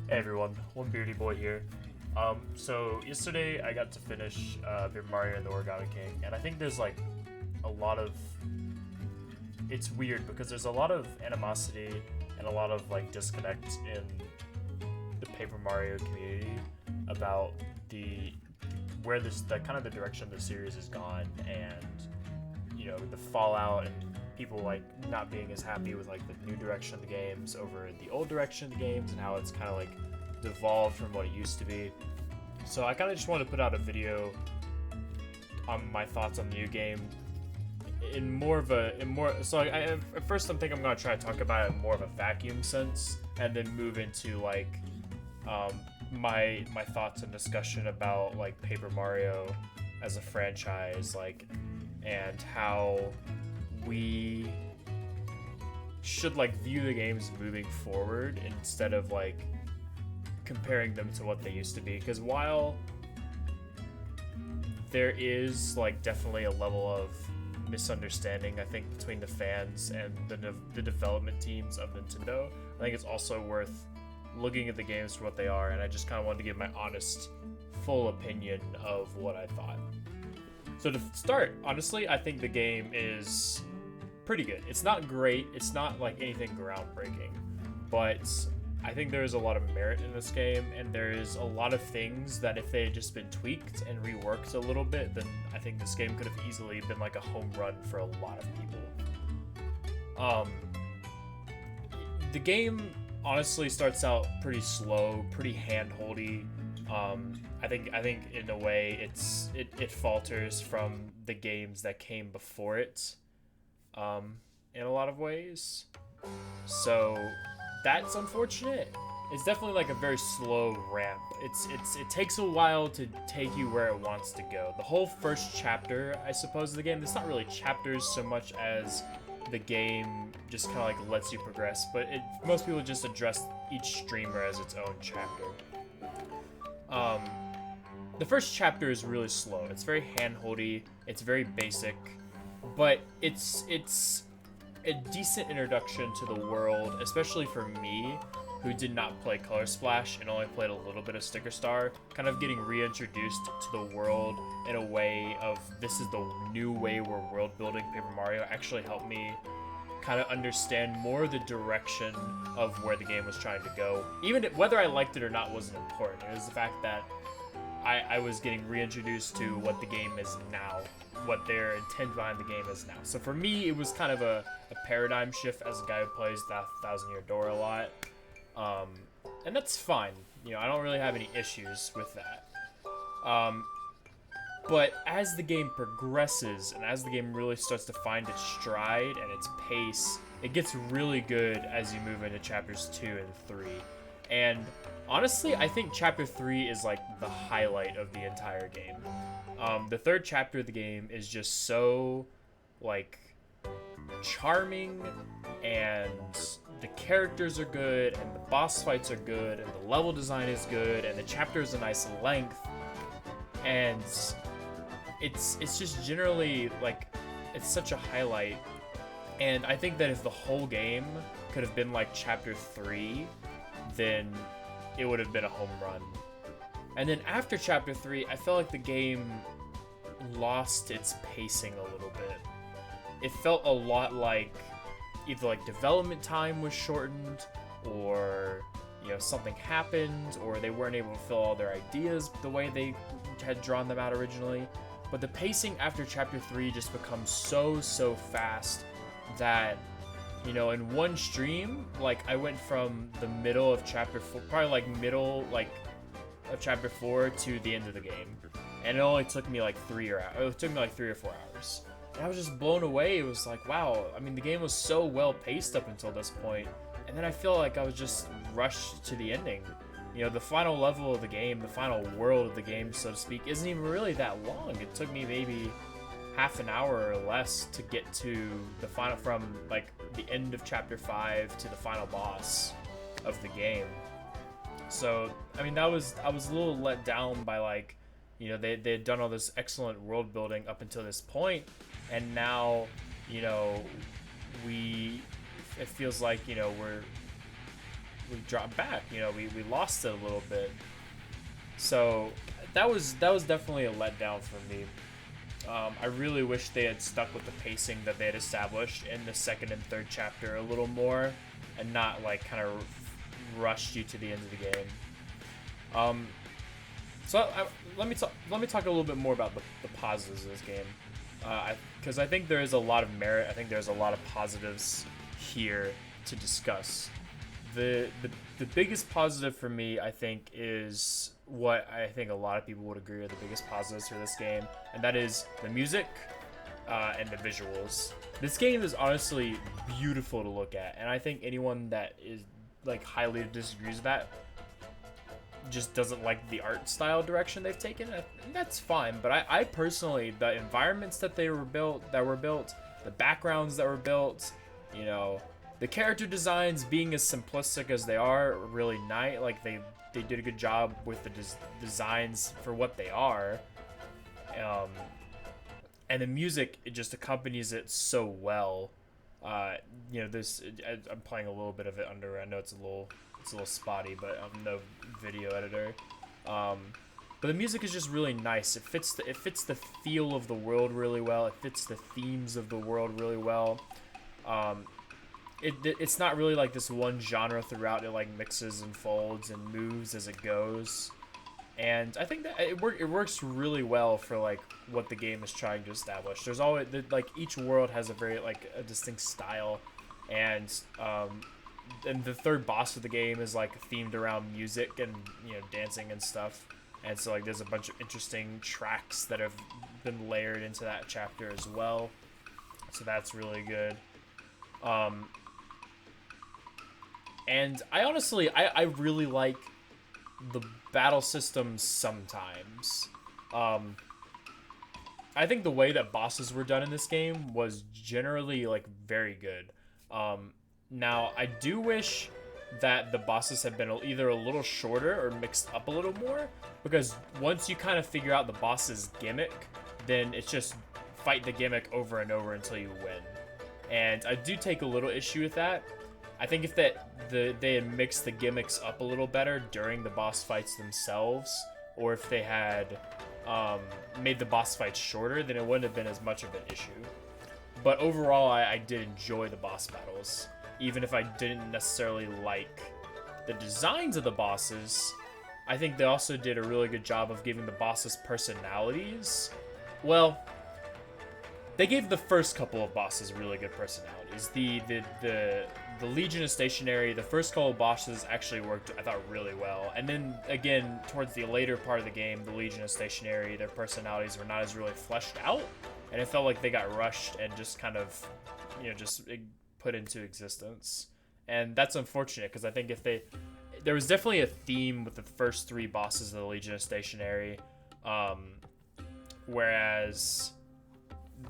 Hey everyone, One Beardy Boy here. So yesterday I got to finish Paper Mario and the Origami King, and I think there's like a lot of. It's weird because there's a lot of animosity and a lot of like disconnect in the Paper Mario community about the where the kind of the direction the series has gone, and the fallout and people like not being as happy with like the new direction of the games over the old direction of the games and how it's kind of like devolved from what it used to be. So I kind of just wanted to put out a video on my thoughts on the new game so at first I'm thinking I'm gonna try to talk about it in more of a vacuum sense and then move into like my thoughts and discussion about like Paper Mario as a franchise, like, and how we should like view the games moving forward instead of like comparing them to what they used to be. Because while there is like definitely a level of misunderstanding, I think, between the fans and the development teams of Nintendo, I think it's also worth looking at the games for what they are, and I just kind of wanted to give my honest, full opinion of what I thought. So to start, honestly, I think the game is pretty good. It's not great, it's not like anything groundbreaking, but I think there is a lot of merit in this game, and there is a lot of things that if they had just been tweaked and reworked a little bit, then I think this game could have easily been like a home run for a lot of people. The game honestly starts out pretty slow, pretty hand-holdy. I think in a way it falters from the games that came before it, in a lot of ways. So that's unfortunate. It's definitely like a very slow ramp. It takes a while to take you where it wants to go. The whole first chapter, I suppose, of the game, it's not really chapters so much as the game just kind of like lets you progress, but most people just address each streamer as its own chapter. The first chapter is really slow. It's very hand-holdy. It's very basic, but it's a decent introduction to the world, especially for me, who did not play Color Splash and only played a little bit of Sticker Star. Kind of getting reintroduced to the world in a way of this is the new way we're world building Paper Mario actually helped me kind of understand more the direction of where the game was trying to go. Even whether I liked it or not wasn't important. It was the fact that I was getting reintroduced to what the game is now, what their intent behind the game is now. So for me, it was kind of a paradigm shift as a guy who plays that Thousand Year Door a lot. And that's fine. I don't really have any issues with that. But as the game progresses and as the game really starts to find its stride and its pace, it gets really good as you move into chapters 2 and 3. And honestly, I think chapter 3 is like the highlight of the entire game. The third chapter of the game is just so like charming, and the characters are good, and the boss fights are good, and the level design is good, and the chapter is a nice length, and it's just generally like it's such a highlight. And I think that if the whole game could have been like chapter 3, then it would have been a home run. And then after chapter 3, I felt like the game lost its pacing a little bit. It felt a lot like either like development time was shortened, or something happened, or they weren't able to fill all their ideas the way they had drawn them out originally. But the pacing after chapter 3 just becomes so fast that in one stream, like I went from the middle of chapter 4, probably like middle like of chapter 4 to the end of the game, and it only took me like 3 or 4 hours. And I was just blown away. It was like, wow, I mean, the game was so well paced up until this point, and then I feel like I was just rushed to the ending. The final level of the game, the final world of the game, so to speak, isn't even really that long. It took me maybe half an hour or less to get to the final, from like the end of chapter 5 to the final boss of the game. So I mean, I was a little let down by like, they had done all this excellent world building up until this point, and now it feels like we're dropped back. You know, we lost it a little bit. So that was definitely a letdown for me. I really wish they had stuck with the pacing that they had established in the second and third chapter a little more, and not like kind of rushed you to the end of the game. Let me talk a little bit more about the positives of this game, because I think there is a lot of merit. I think there's a lot of positives here to discuss. The biggest positive for me, I think, is what I think a lot of people would agree are the biggest positives for this game, and that is the music and the visuals. This game is honestly beautiful to look at, and I think anyone that is like highly disagrees with that just doesn't like the art style direction they've taken, and that's fine. But I personally, the environments that were built, the backgrounds that were built, you know, the character designs being as simplistic as they are, really nice. Like they did a good job with the designs for what they are, and the music, it just accompanies it so well. You know, I'm playing a little bit of it under. I know it's a little spotty, but I'm no video editor. But the music is just really nice. It fits the feel of the world really well. It fits the themes of the world really well. It's not really like this one genre throughout. It like mixes and folds and moves as it goes, and I think that it works really well for like what the game is trying to establish. There's always like each world has a very like a distinct style, and the third boss of the game is like themed around music and, you know, dancing and stuff, and so like there's a bunch of interesting tracks that have been layered into that chapter as well, so that's really good. And I honestly, I really like the battle systems sometimes. I think the way that bosses were done in this game was generally like very good. Now I do wish that the bosses have been either a little shorter or mixed up a little more, because once you kind of figure out the boss's gimmick, then it's just fight the gimmick over and over until you win. And I do take a little issue with that. I think if they had mixed the gimmicks up a little better during the boss fights themselves, or if they had made the boss fights shorter, then it wouldn't have been as much of an issue. But overall, I did enjoy the boss battles, even if I didn't necessarily like the designs of the bosses. I think they also did a really good job of giving the bosses personalities. Well, they gave the first couple of bosses really good personalities. The Legion of Stationary, the first couple of bosses actually worked, I thought, really well. And then, again, towards the later part of the game, the Legion of Stationary, their personalities were not as really fleshed out. And it felt like they got rushed and just kind of, you know, just put into existence. And that's unfortunate, because I think there was definitely a theme with the first three bosses of the Legion of Stationary, whereas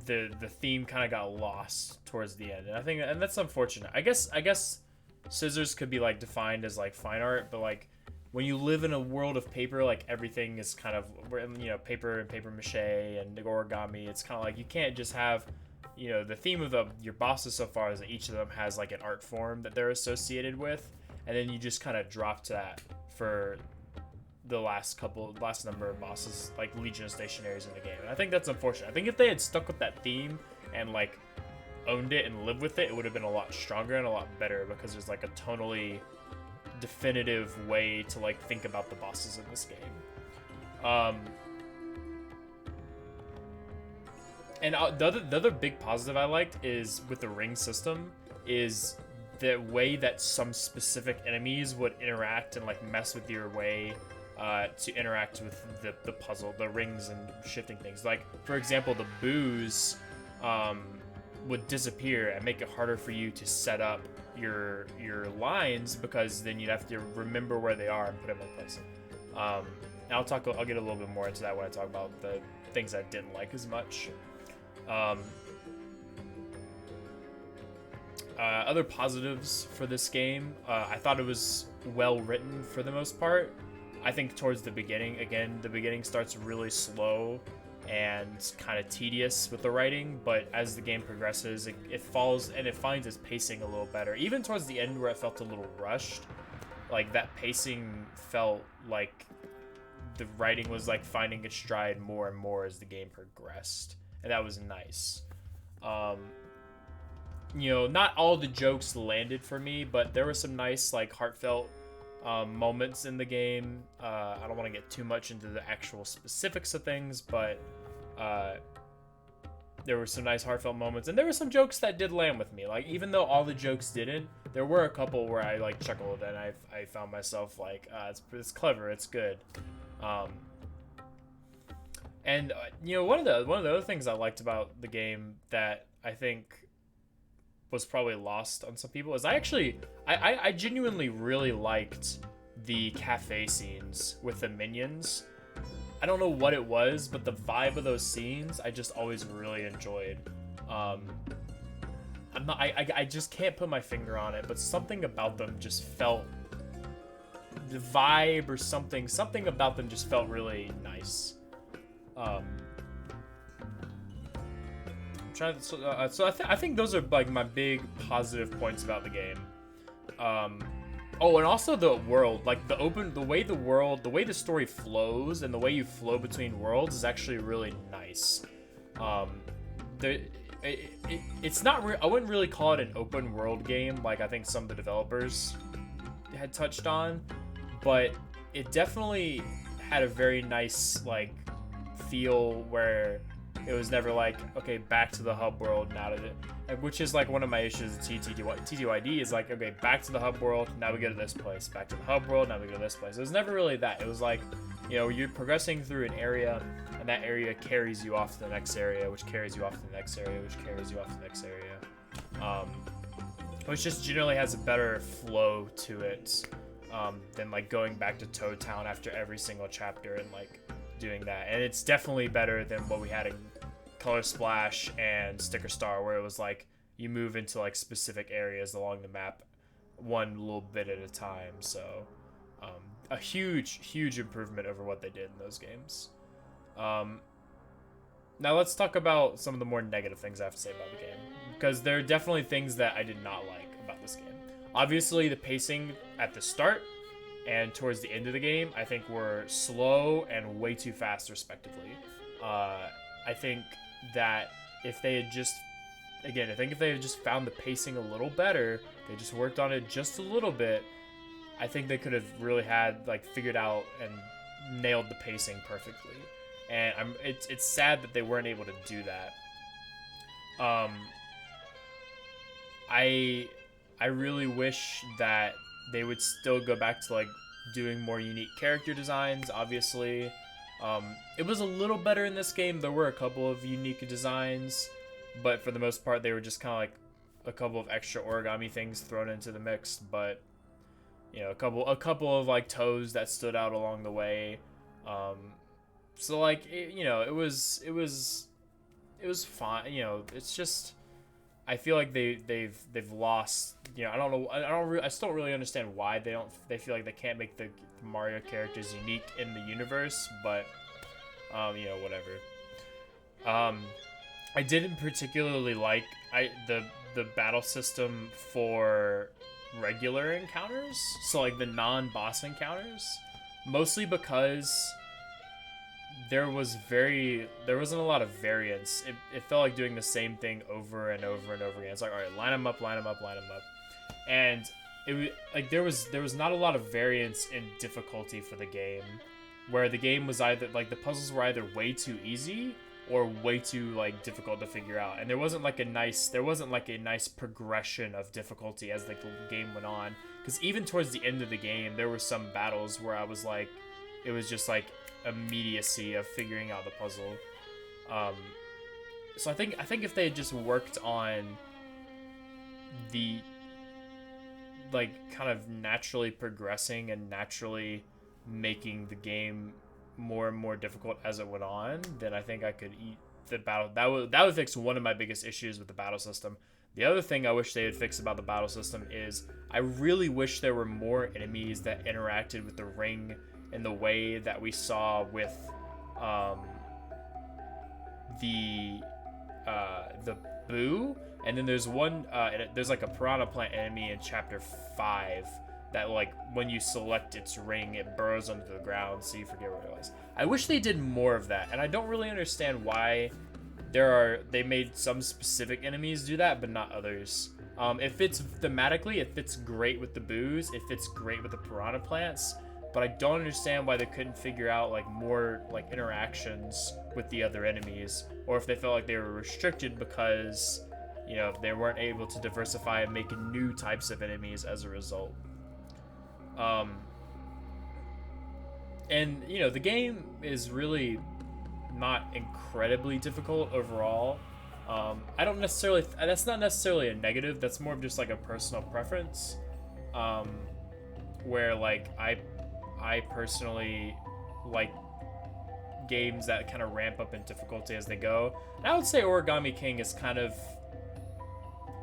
the theme kind of got lost towards the end, and that's unfortunate. I guess scissors could be like defined as like fine art, but like when you live in a world of paper, like everything is kind of, you know, paper and paper mache and origami. It's kind of like you can't just have, you know, the theme of your bosses so far is that each of them has like an art form that they're associated with, and then you just kind of drop to that for the last number of bosses, like Legion of Stationaries in the game. And I think that's unfortunate. I think if they had stuck with that theme and like owned it and lived with it, it would have been a lot stronger and a lot better, because there's like a tonally definitive way to like think about the bosses in this game. And the other big positive I liked is with the ring system is the way that some specific enemies would interact and like mess with your way to interact with the puzzle, the rings and shifting things. Like, for example, the boos would disappear and make it harder for you to set up your lines, because then you'd have to remember where they are and put them in place. And I'll get a little bit more into that when I talk about the things I didn't like as much. Other positives for this game, I thought it was well written for the most part. I think towards the beginning, again, the beginning starts really slow and kind of tedious with the writing, but as the game progresses, it falls and it finds its pacing a little better. Even towards the end, where it felt a little rushed, like that pacing felt like the writing was like finding its stride more and more as the game progressed, and that was nice. um not all the jokes landed for me, but there were some nice like heartfelt moments in the game. I don't want to get too much into the actual specifics of things, but there were some nice heartfelt moments, and there were some jokes that did land with me. Like, even though all the jokes didn't, there were a couple where I like chuckled, and I found myself like, it's clever, it's good. And one of the other things I liked about the game that I think was probably lost on some people is I genuinely really liked the cafe scenes with the minions. I don't know what it was, but the vibe of those scenes I just always really enjoyed. I just can't put my finger on it, but something about them just felt, the vibe or something about them just felt really nice. I think those are like my big positive points about the game. Oh, and also the world, like the way the story flows and the way you flow between worlds is actually really nice. It's not I wouldn't really call it an open world game like I think some of the developers had touched on, but it definitely had a very nice like feel where it was never like, okay, back to the hub world now, which is like one of my issues with TTYD is like, okay, back to the hub world, now we go to this place, back to the hub world, now we go to this place. It was never really that. It was like, you're progressing through an area, and that area carries you off to the next area, which carries you off to the next area, which carries you off to the next area. Which just generally has a better flow to it than like going back to Toad Town after every single chapter and like doing that. And it's definitely better than what we had in Color Splash and Sticker Star, where it was like you move into like specific areas along the map one little bit at a time. So a huge improvement over what they did in those games. Now let's talk about some of the more negative things I have to say about the game, because there are definitely things that I did not like about this game. Obviously, the pacing at the start and towards the end of the game, I think, were slow and way too fast, respectively. I think that if they had just, again, I think if they had just found the pacing a little better, they just worked on it just a little bit, I think they could have really had, like, figured out and nailed the pacing perfectly. And it's sad that they weren't able to do that. I really wish that they would still go back to like doing more unique character designs. Obviously, it was a little better in this game. There were a couple of unique designs, but for the most part, they were just kind of like a couple of extra origami things thrown into the mix. But a couple of like toes that stood out along the way. So like it was fine. It's just, I feel like they've lost. I still don't really understand why they feel like they can't make the Mario characters unique in the universe, but whatever. I didn't particularly like the battle system for regular encounters, so like the non-boss encounters, mostly because there wasn't a lot of variance. It felt like doing the same thing over and over and over again. It's like, all right, line them up, and it like there was not a lot of variance in difficulty for the game, where the game was either like the puzzles were either way too easy or way too like difficult to figure out, and there wasn't like a nice progression of difficulty as like the game went on. Because even towards the end of the game, there were some battles where I was like, it was just like immediacy of figuring out the puzzle. So I think if they had just worked on the like kind of naturally progressing and naturally making the game more and more difficult as it went on, then I think I could eat the battle. That would fix one of my biggest issues with the battle system. The other thing I wish they had fixed about the battle system is I really wish there were more enemies that interacted with the ring in the way that we saw with the Boo. And then there's one there's like a piranha plant enemy in chapter 5 that like when you select its ring, it burrows under the ground so you forget where it was. I wish they did more of that, and I don't really understand why they made some specific enemies do that but not others. It fits thematically, it fits great with the boos, it fits great with the piranha plants, but I don't understand why they couldn't figure out like more like interactions with the other enemies, or if they felt like they were restricted because, you know, they weren't able to diversify and make new types of enemies as a result. And you know, the game is really not incredibly difficult overall. I don't necessarily, that's not necessarily a negative, that's more of just like a personal preference, where like I personally like games that kind of ramp up in difficulty as they go. And I would say Origami King is kind of,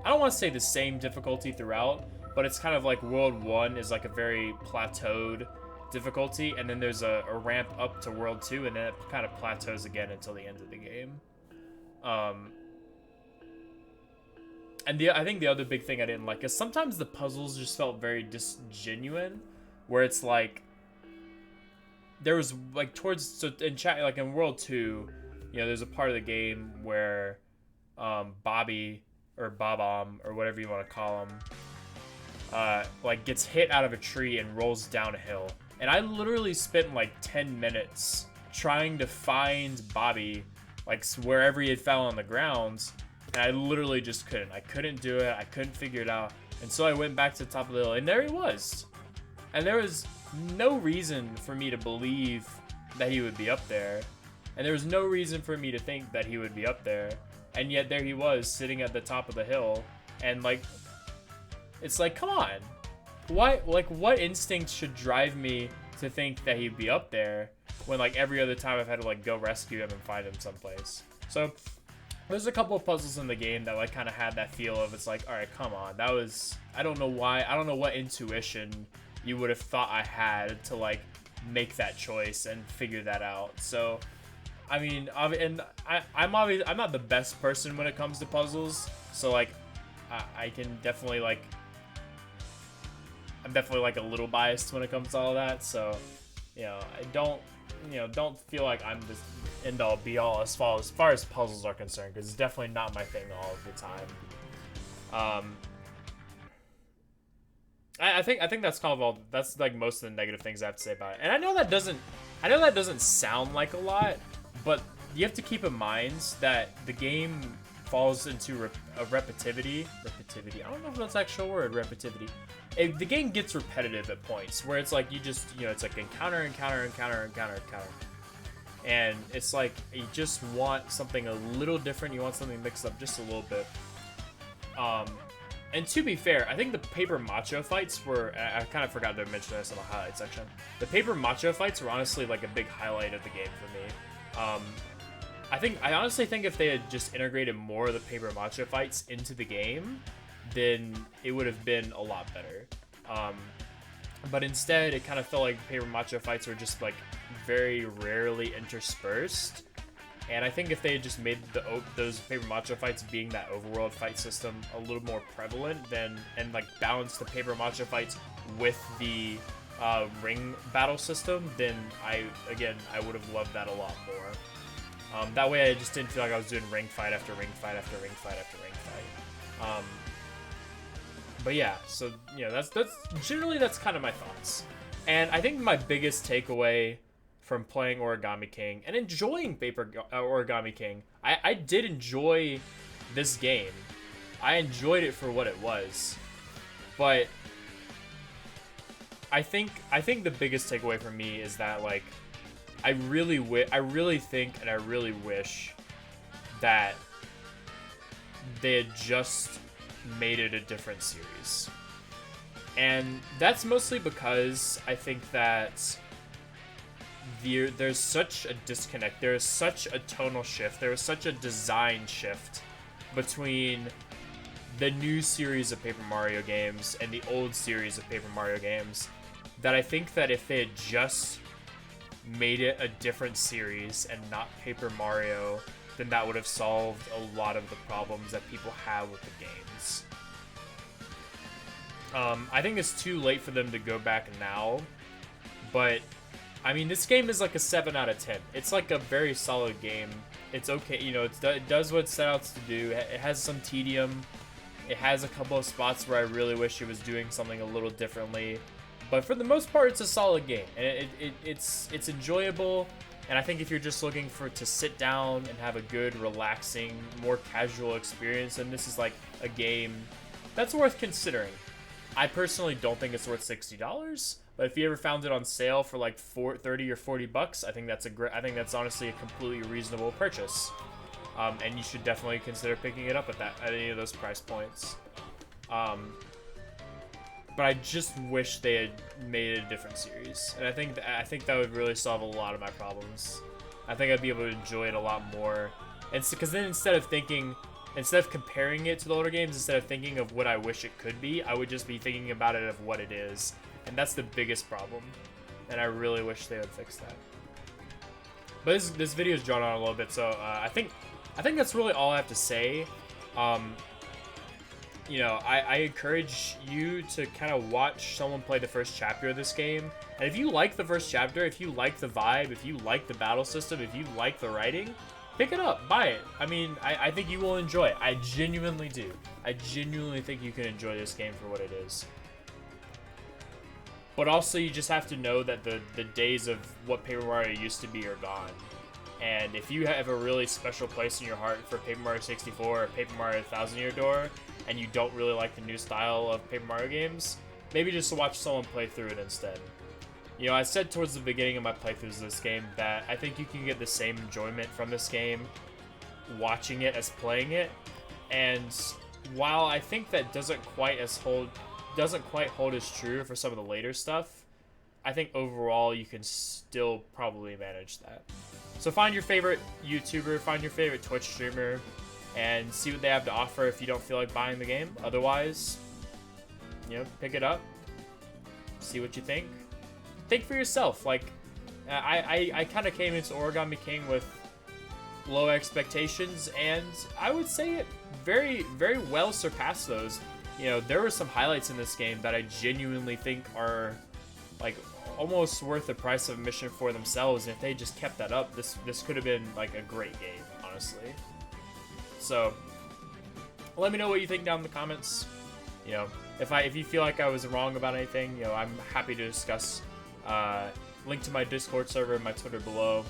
I don't want to say the same difficulty throughout, but it's kind of like World 1 is like a very plateaued difficulty, and then there's a ramp up to World 2, and then it kind of plateaus again until the end of the game. And I think the other big thing I didn't like is sometimes the puzzles just felt very disgenuine, where it's like there was like like in World 2, you know, there's a part of the game where Bobby or Bob-omb or whatever you want to call him, like gets hit out of a tree and rolls down a hill. And I literally spent like 10 minutes trying to find Bobby, like wherever he had fell on the ground, and I literally just couldn't. I couldn't do it. I couldn't figure it out. And so I went back to the top of the hill, and there he was. And there was no reason for me to believe that he would be up there. And there was no reason for me to think that he would be up there. And yet there he was, sitting at the top of the hill. And like, it's like, come on. Why, like, what instinct should drive me to think that he'd be up there when like every other time I've had to like go rescue him and find him someplace? So there's a couple of puzzles in the game that like kind of had that feel of, it's like, all right, come on, that was, I don't know why, I don't know what intuition you would have thought I had to like make that choice and figure that out. So I mean, and I'm not the best person when it comes to puzzles, so like I can definitely like, I'm definitely like a little biased when it comes to all that. So, you know, don't feel like I'm just end all be all as far as puzzles are concerned, because it's definitely not my thing all of the time. I think that's kind of all. That's like most of the negative things I have to say about it. And I know that doesn't sound like a lot, but you have to keep in mind that the game falls into a repetitivity. I don't know if that's an actual word, repetitivity. The game gets repetitive at points where it's like you just, you know, it's like encounter. And it's like you just want something a little different. You want something mixed up just a little bit. And to be fair, I think the Paper Macho fights were, I kind of forgot to mention this in the highlight section. The Paper Macho fights were honestly like a big highlight of the game for me. I honestly think if they had just integrated more of the Paper Macho fights into the game, then it would have been a lot better. But instead, it kind of felt like Paper Macho fights were just like very rarely interspersed. And I think if they had just made those Paper Macho fights being that overworld fight system a little more prevalent, and like balance the Paper Macho fights with the ring battle system, then I would have loved that a lot more. That way I just didn't feel like I was doing ring fight after ring fight after ring fight after ring fight. But yeah, so, you know, that's generally, that's kind of my thoughts. And I think my biggest takeaway from playing Origami King and enjoying Origami King, I did enjoy this game. I enjoyed it for what it was. But I think the biggest takeaway for me is that, like, I really think and I really wish that they had just made it a different series. And that's mostly because I think that there's such a disconnect, there is such a tonal shift, there is such a design shift between the new series of Paper Mario games and the old series of Paper Mario games, that I think that if they had just made it a different series and not Paper Mario, then that would have solved a lot of the problems that people have with the games. I think it's too late for them to go back now, but I mean, this game is like a 7 out of 10. It's like a very solid game. It's okay, you know, it does what it set out to do. It has some tedium. It has a couple of spots where I really wish it was doing something a little differently. But for the most part, it's a solid game. And it's enjoyable. And I think if you're just looking to sit down and have a good, relaxing, more casual experience, then this is like a game that's worth considering. I personally don't think it's worth $60, but if you ever found it on sale for like 30 or 40 bucks, I think that's honestly a completely reasonable purchase. And you should definitely consider picking it up at any of those price points. But I just wish they had made it a different series, and I think that would really solve a lot of my problems. I think I'd be able to enjoy it a lot more, and because then instead of comparing it to the older games, instead of thinking of what I wish it could be, I would just be thinking about it of what it is, and that's the biggest problem. And I really wish they would fix that. But this video is drawn on a little bit, so I think that's really all I have to say. You know, I encourage you to kind of watch someone play the first chapter of this game. And if you like the first chapter, if you like the vibe, if you like the battle system, if you like the writing, pick it up, buy it. I mean, I think you will enjoy it. I genuinely do. I genuinely think you can enjoy this game for what it is. But also, you just have to know that the days of what Paper Mario used to be are gone. And if you have a really special place in your heart for Paper Mario 64 or Paper Mario Thousand Year Door, and you don't really like the new style of Paper Mario games, maybe just watch someone play through it instead. You know, I said towards the beginning of my playthroughs of this game that I think you can get the same enjoyment from this game watching it as playing it. And while I think that doesn't quite hold as true for some of the later stuff, I think overall you can still probably manage that. So find your favorite YouTuber, find your favorite Twitch streamer, and see what they have to offer if you don't feel like buying the game. Otherwise, you know, pick it up, see what you think. Think for yourself. Like, I kind of came into Origami King with low expectations, and I would say it very, very well surpassed those. You know, there were some highlights in this game that I genuinely think are, like, almost worth the price of admission for themselves, and if they just kept that up, this could have been like a great game, honestly. So let me know what you think down in the comments. You know, if you feel like I was wrong about anything, you know, I'm happy to discuss. Link to my Discord server and my Twitter below.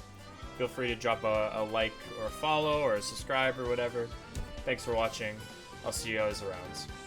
Feel free to drop a like or a follow or a subscribe or whatever. Thanks for watching. I'll see you guys around.